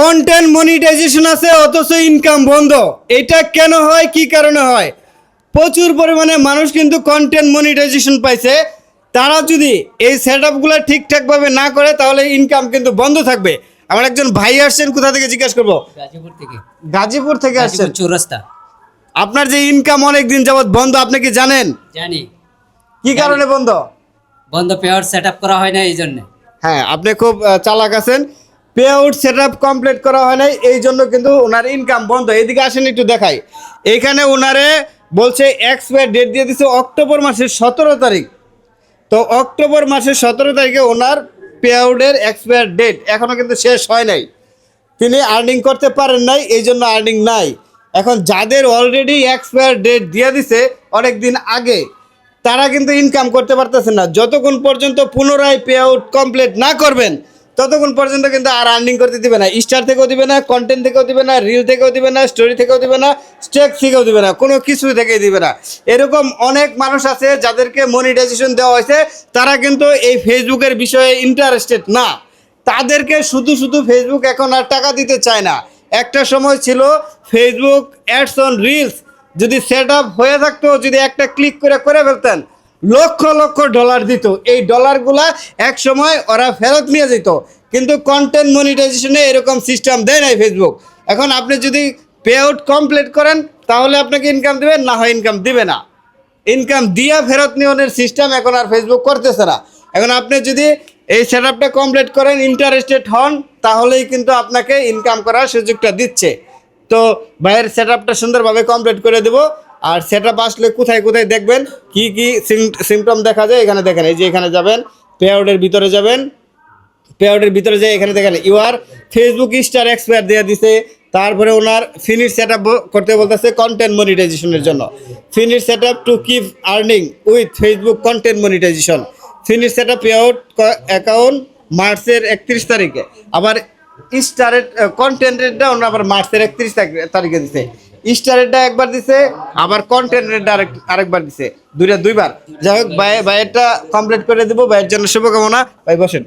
Content monetization আছে অথচ income বন্ধ। এটা কেন হয়, কি কারণে হয়? প্রচুর পরিমাণে মানুষ কিন্তু কন্টেন্ট মনিটাইজেশন পাইছে, তারা যদি এই সেট আপগুলো ঠিকঠাকভাবে না করে তাহলে ইনকাম কিন্তু বন্ধ থাকবে। আমার একজন ভাই আসছেন, কোথা থেকে জিজ্ঞাসা করবো? গাজীপুর থেকে। গাজীপুর থেকে আসছেন। চৌরাস্তা। আপনার যে ইনকাম অনেক দিন যাবত বন্ধ, আপনি কি জানেন জানি। কি কারণে বন্ধ? বন্ধ পেয়ার সেট আপ করা হয় না এই জন্য। হ্যাঁ, আপনি খুব চালাক আছেন। Pay out set up complete করা হয় নাই, এই জন্য কিন্তু ওনার ইনকাম বন্ধ। এদিকে আসেন একটু দেখাই। এইখানে ওনারে বলছে এক্সপায়ার ডেট দিয়ে দিচ্ছে অক্টোবর মাসের 17 তারিখ। তো অক্টোবর মাসের 17 তারিখে ওনার পে আউটের এক্সপায়ার ডেট এখনও কিন্তু শেষ হয় নাই। তিনি আর্নিং করতে পারেন নাই, এই জন্য আর্নিং নাই। এখন যাদের অলরেডি এক্সপায়ার ডেট দিয়ে দিছে অনেক দিন আগে, তারা কিন্তু ইনকাম করতে পারতেছে না। যতক্ষণ পর্যন্ত পুনরায় পে আউট কমপ্লিট না করবেন ততক্ষণ পর্যন্ত কিন্তু আর আর্নিং করতে দিবে না। স্টার থেকেও দিবে না, কন্টেন্ট থেকেও দিবে না, রিল থেকেও দিবে না, স্টোরি থেকেও দিবে না, স্টেক থেকেও দিবে না, কোনো কিছু থেকেই দিবে না। এরকম অনেক মানুষ আছে যাদেরকে মনিটাইজেশন দেওয়া হয়েছে, তারা কিন্তু এই ফেসবুকের বিষয়ে ইন্টারেস্টেড না। তাদেরকে শুধু শুধু ফেসবুক এখন আর টাকা দিতে চায় না। একটা সময় ছিল ফেসবুক অ্যাডস অন রিলস যদি সেট আপ হয়ে থাকতো, যদি একটা ক্লিক করে করে ফেলতেন, লক্ষ লক্ষ ডলার দিত। এই ডলারগুলা এক সময় ওরা ফেরত নিয়ে যেত। কিন্তু কন্টেন্ট মনিটাইজেশনে এরকম সিস্টেম দেয় নাই ফেসবুক। এখন আপনি যদি পে আউট কমপ্লিট করেন তাহলে আপনাকে ইনকাম দেবে, না হয় ইনকাম দিবে না। ইনকাম দিয়া ফেরত নিয়নের সিস্টেম এখন আর ফেসবুক করতেছে না। এখন আপনি যদি এই সেট আপটা কমপ্লিট করেন, ইন্টারেস্টেড হন, তাহলেই কিন্তু আপনাকে ইনকাম করার সুযোগটা দিচ্ছে। তো ভাইয়ের সেট আপটা সুন্দরভাবে কমপ্লিট করে দেবো। আর সেট আপ আসলে কোথায় কোথায় দেখবেন, কি কি সিমটম দেখা যায়, এখানে দেখেন। এই যে এখানে যাবেন, পে আউটের ভিতরে যাবেন, পে আউটের ভিতরে যাই, এখানে দেখেন ইউআর ফেসবুক স্টার এক্সপায়ার দিয়ে দিছে। তারপরে ওনার ফিনিশ সেট আপ করতে বলতেছে কন্টেন্ট মনিটাইজেশনের জন্য। Finish set up to keep earning with Facebook content monetization. Finish set up pay out account মার্চের 31 তারিখে। আবার স্টারের কন্টেন্টেরটা ওনার আবার মার্চের 31 তারিখে দিছে। স্টারেরটা একবার দিছে, আবার কন্টেন্টেরটা আরেকবার দিছে, দুইবার। যাই হোক, ভাইয়েরটা কমপ্লিট করে দেবো। ভাইয়ের জন্য শুভকামনা। ভাই বসেন।